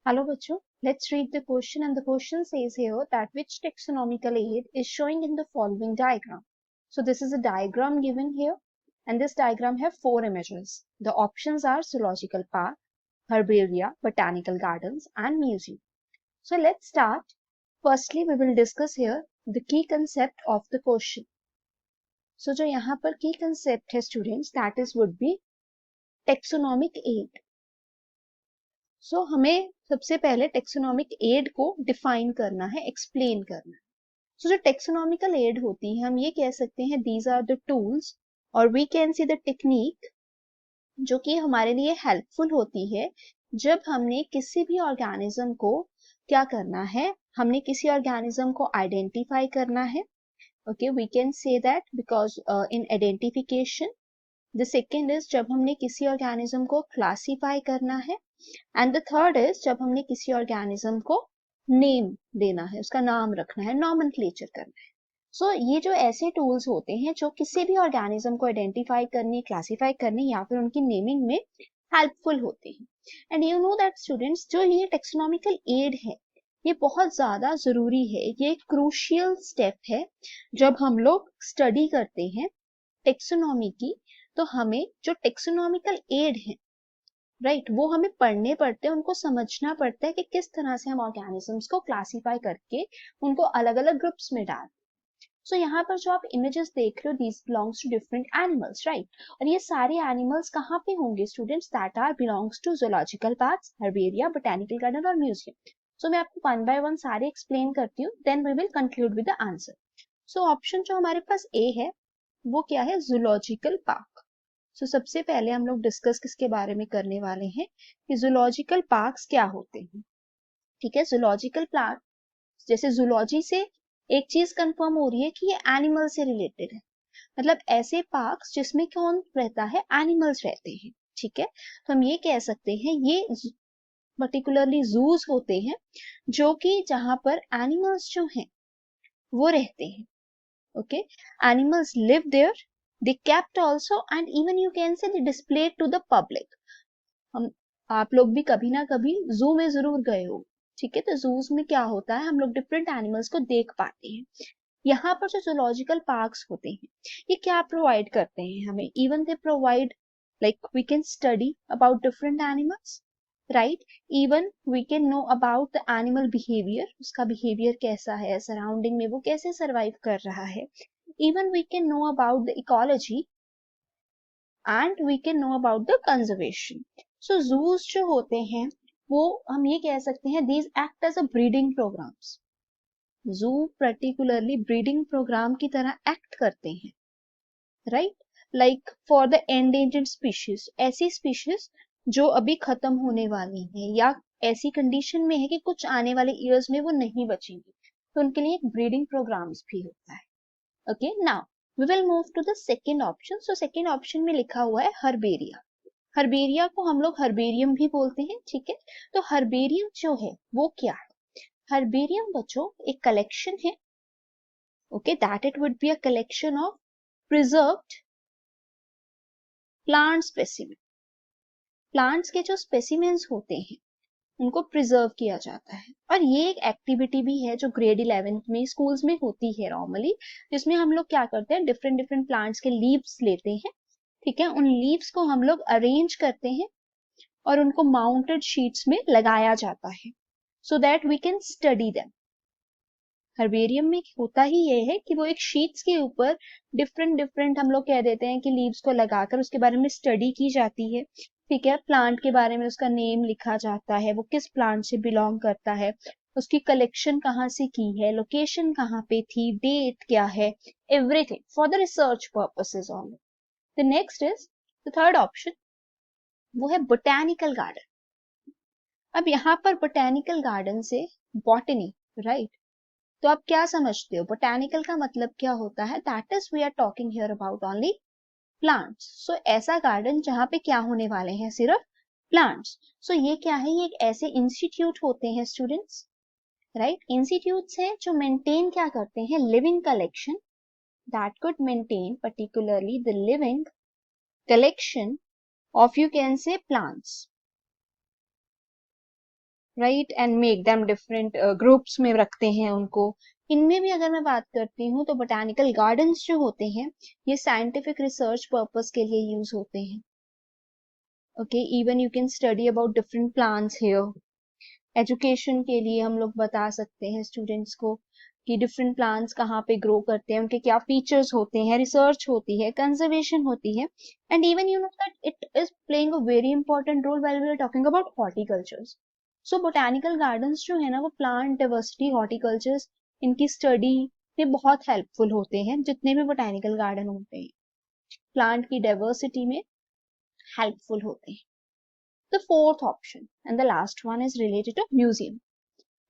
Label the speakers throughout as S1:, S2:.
S1: Hello bachcho, let's read the question, and the question says here that which taxonomical aid is showing in the following diagram. So this is a diagram given here, and this diagram have 4 images. The options are zoological park, herbaria, botanical gardens and museum. So let's start. Firstly we will discuss here the key concept of the question. So जो यहाँ पर key concept है students, that is would be taxonomic aid. सो हमें सबसे पहले taxonomic add को define करना है, एक्सप्लेन करना है. सो जो टेक्सोनॉमिकल एड होती है, हम ये कह सकते हैं दीज आर द टूल्स और we can see the technique जो कि हमारे लिए हेल्पफुल होती है जब हमने किसी भी ऑर्गेनिज्म को क्या करना है, हमने किसी ऑर्गेनिज्म को आइडेंटिफाई करना है. Okay, we can say that because in identification. The second is जब हमने किसी ऑर्गेनिज्म को क्लासीफाई करना है, एंड द थर्ड इज जब हमने किसी ऑर्गेनिज्म को नेम देना है, उसका नाम रखना है, नॉमेनक्लेचर करना है. सो ये जो ऐसे टूल्स होते हैं जो किसी भी ऑर्गेनिज्म को आइडेंटिफाई करने, क्लासीफाई करने या फिर उनकी नेमिंग में हेल्पफुल होते हैं. And you know that students, जो ये टेक्सोनॉमिकल एड है ये बहुत ज्यादा जरूरी है, ये क्रूशियल स्टेप है. जब हम लोग स्टडी करते हैं टेक्सोनॉमी की तो हमें जो टेक्सोनॉमिकल एड है राइट, वो हमें पढ़ने पड़ते हैं, उनको समझना पड़ता है कि किस तरह से हम ऑर्गेनिजम्स को क्लासिफाई करके उनको अलग अलग ग्रुप्स में डाल. सो यहाँ पर जो आप इमेजेस देख रहे हो these belongs to different animals right, और ये सारे एनिमल्स कहाँ पे होंगे students, that are belongs to zoological parks, herbaria, botanical garden और म्यूजियम. सो मैं आपको वन बाय वन सारे एक्सप्लेन करती हूँ, then we will conclude with the answer. So option जो हमारे पास ए है वो क्या है, जूलॉजिकल पार्क. सो सबसे पहले हम लोग डिस्कस किसके बारे में करने वाले हैं कि जूलॉजिकल पार्क्स क्या होते हैं. ठीक है, जूलॉजिकल पार्क जैसे जूलॉजी से एक चीज कंफर्म हो रही है कि ये एनिमल से रिलेटेड है, मतलब ऐसे पार्क्स जिसमें कौन रहता है, एनिमल्स रहते हैं. ठीक है, तो हम ये कह सकते हैं ये पर्टिकुलरली जूस होते हैं जो कि जहां पर एनिमल्स जो हैं वो रहते हैं. Okay, animals live there, they kept also, and even you can say they displayed to the public. हम आप लोग भी कभी ना कभी जू में जरूर गए हो. ठीक है, तो जूस में क्या होता है, हम लोग डिफरेंट एनिमल्स को देख पाते हैं. यहाँ पर जो जूलॉजिकल पार्क्स होते हैं ये क्या प्रोवाइड करते हैं हमें, even they provide like we can study about different animals right, even we can know about the animal behaviour, उसका बिहेवियर कैसा है, सराउंडिंग में वो कैसे सरवाइव कर रहा है. Even we can know about the ecology and we can know about the conservation. So zoos जो होते हैं वो हम ये कह सकते हैं these act as a breeding programs. Zoo particularly breeding program की तरह act करते हैं right, like for the endangered species, ऐसी species जो अभी खत्म होने वाली हैं या ऐसी कंडीशन में है कि कुछ आने वाले ईयर्स में वो नहीं बचेंगी, तो उनके लिए एक ब्रीडिंग प्रोग्राम्स भी होता है. Okay, now we will move to the second option. So second option में लिखा हुआ है हर्बेरिया. हर्बेरिया को हम लोग हर्बेरियम भी बोलते हैं. ठीक है, तो हर्बेरियम जो है वो क्या है, हर्बेरियम बच्चों एक कलेक्शन है. Okay, that it would be a collection of preserved plant specimen. Plants के जो स्पेसिमेंस होते हैं उनको प्रिजर्व किया जाता है, और ये एक एक्टिविटी भी है जो ग्रेड 11th में स्कूल्स में होती है नॉर्मली, जिसमें हम लोग क्या करते हैं डिफरेंट डिफरेंट प्लांट्स के लीव्स लेते हैं. ठीक है, उन लीव्स को हम लोग अरेंज करते हैं और उनको माउंटेड शीट्स में लगाया जाता है so that we can study them. Herbarium में होता ही ये है कि वो एक शीट्स के ऊपर डिफरेंट डिफरेंट हम लोग कह देते हैं कि लीव्स को लगाकर उसके बारे में स्टडी की जाती है. ठीक है, प्लांट के बारे में उसका नेम लिखा जाता है, वो किस प्लांट से बिलोंग करता है, उसकी कलेक्शन कहाँ से की है, लोकेशन कहाँ पे थी, डेट क्या है, everything for the research purposes only. The next is the third option, वो है बोटेनिकल गार्डन. अब यहाँ पर बोटेनिकल गार्डन से बॉटनी राइट, तो आप क्या समझते हो बोटेनिकल का मतलब क्या होता है, that is we are talking here about only plants. So ऐसा गार्डन जहाँ पे क्या होने वाले हैं, सिर्फ प्लांट्स. सो ये क्या है, ये एक ऐसे इंस्टीट्यूट होते हैं स्टूडेंट्स राइट, इंस्टीट्यूट्स हैं जो मेंटेन क्या करते हैं, living collection, that could maintain particularly the living collection of you can say plants right, and make them different groups में रखते हैं उनको। इनमें भी अगर मैं बात करती हूँ तो बोटानिकल गार्डन्स जो होते हैं ये साइंटिफिक रिसर्च पर्पस के लिए यूज होते हैं। Okay, even you can study about different plants here. Education के लिए हम लोग बता सकते हैं स्टूडेंट्स को कि डिफरेंट प्लांट्स कहाँ पे ग्रो करते हैं, उनके क्या फीचर्स होते हैं, रिसर्च होती है, कंजर्वेशन होती है, and even you know that it is playing a very important role while we are talking about horticultures. So botanical gardens जो है ना वो प्लांट डाइवर्सिटी, हॉर्टिकल्चर्स, इनकी स्टडी में बहुत हेल्पफुल होते हैं। जितने भी बोटानिकल गार्डन होते हैं प्लांट की डाइवर्सिटी में हेल्पफुल होते हैं। The fourth option and the last one is related to museum.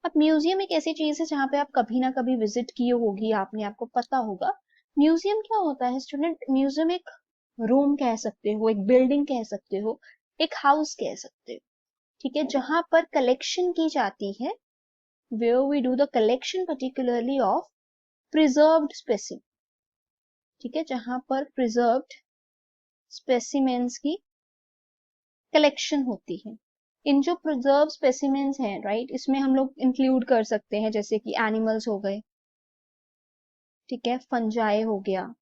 S1: अब म्यूजियम एक ऐसी चीज है जहां पे आप कभी ना कभी विजिट किए होगी आपने, आपको पता होगा। म्यूजियम क्या होता है स्टूडेंट? म्यूजियम एक रूम कह सकते हो, एक बिल्डिंग कह सकते हो, एक हाउस कह सकते हो, ठीक है, जहां पर कलेक्शन की जाती है, where we do the collection particularly of preserved specimen, ठीक है, जहां पर preserved specimens की कलेक्शन होती है। इन जो प्रिजर्व स्पेसिमेंस हैं, राइट, इसमें हम लोग इंक्लूड कर सकते हैं जैसे कि एनिमल्स हो गए, ठीक है, फंजाई हो गया।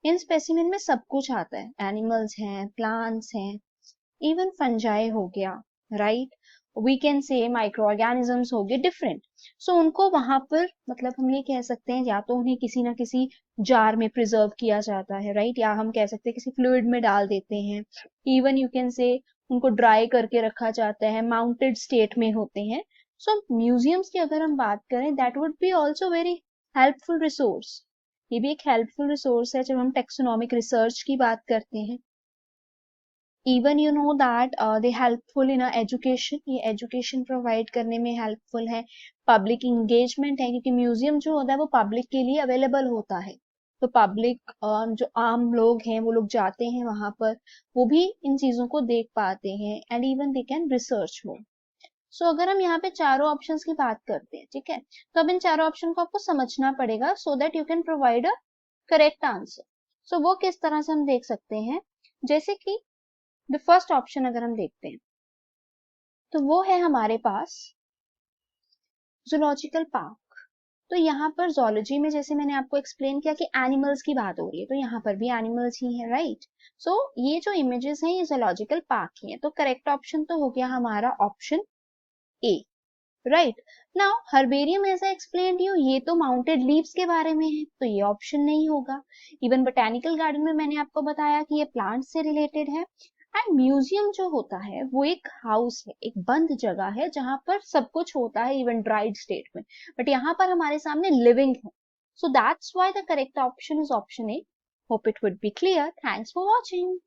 S1: इन स्पेसिमेन में सब कुछ आता है, एनिमल्स हैं, प्लांट्स हैं, इवन फंजाई हो गया, right, we can say microorganisms हो गए डिफरेंट। सो उनको वहां पर मतलब हम ये कह सकते हैं या तो उन्हें किसी ना किसी जार में प्रिजर्व किया जाता है, राइट, या हम कह सकते हैं किसी फ्लूइड में डाल देते हैं। इवन यू कैन से उनको ड्राई करके रखा जाता है, माउंटेड स्टेट में होते हैं। सो म्यूजियम्स की अगर हम बात करें that would be also very helpful resource. ये भी एक हेल्पफुल रिसोर्स है जब हम टेक्सोनॉमिक रिसर्च की बात करते हैं। Even you know that they helpful in education, ये एजुकेशन प्रोवाइड करने में हेल्पफुल है। पब्लिक इंगेजमेंट है क्योंकि म्यूजियम जो होता है वो पब्लिक के लिए अवेलेबल होता है, तो पब्लिक जो आम लोग हैं वो लोग जाते हैं वहां पर, वो भी इन चीजों को देख पाते हैं, and even they can research more. So अगर हम यहाँ पे चारों ऑप्शंस की बात करते हैं, ठीक है, तो अब इन चारों ऑप्शन को आपको समझना पड़ेगा so that you can provide a correct answer. So वो किस तरह से हम देख सकते हैं, जैसे कि द फर्स्ट ऑप्शन अगर हम देखते हैं तो वो है हमारे पास जूलॉजिकल पार्क। तो यहाँ पर जोलॉजी में जैसे मैंने आपको एक्सप्लेन किया कि एनिमल्स की बात हो रही है, तो यहाँ पर भी एनिमल्स ही है, राइट। सो ये जो इमेजेस हैं ये जूलॉजिकल पार्क ही है, तो करेक्ट ऑप्शन तो हो गया हमारा option A, right. Now herbarium as I explain you, ये तो माउंटेड लीव्स के बारे में है, तो ये ऑप्शन नहीं होगा। इवन बोटेनिकल गार्डन में मैंने आपको बताया कि ये प्लांट से रिलेटेड है। एंड म्यूजियम जो होता है वो एक हाउस है, एक बंद जगह है जहां पर सब कुछ होता है इवन ड्राइड स्टेट में, बट यहाँ पर हमारे सामने लिविंग है। So that's why the correct option is option A. Hope it would be clear. Thanks for watching.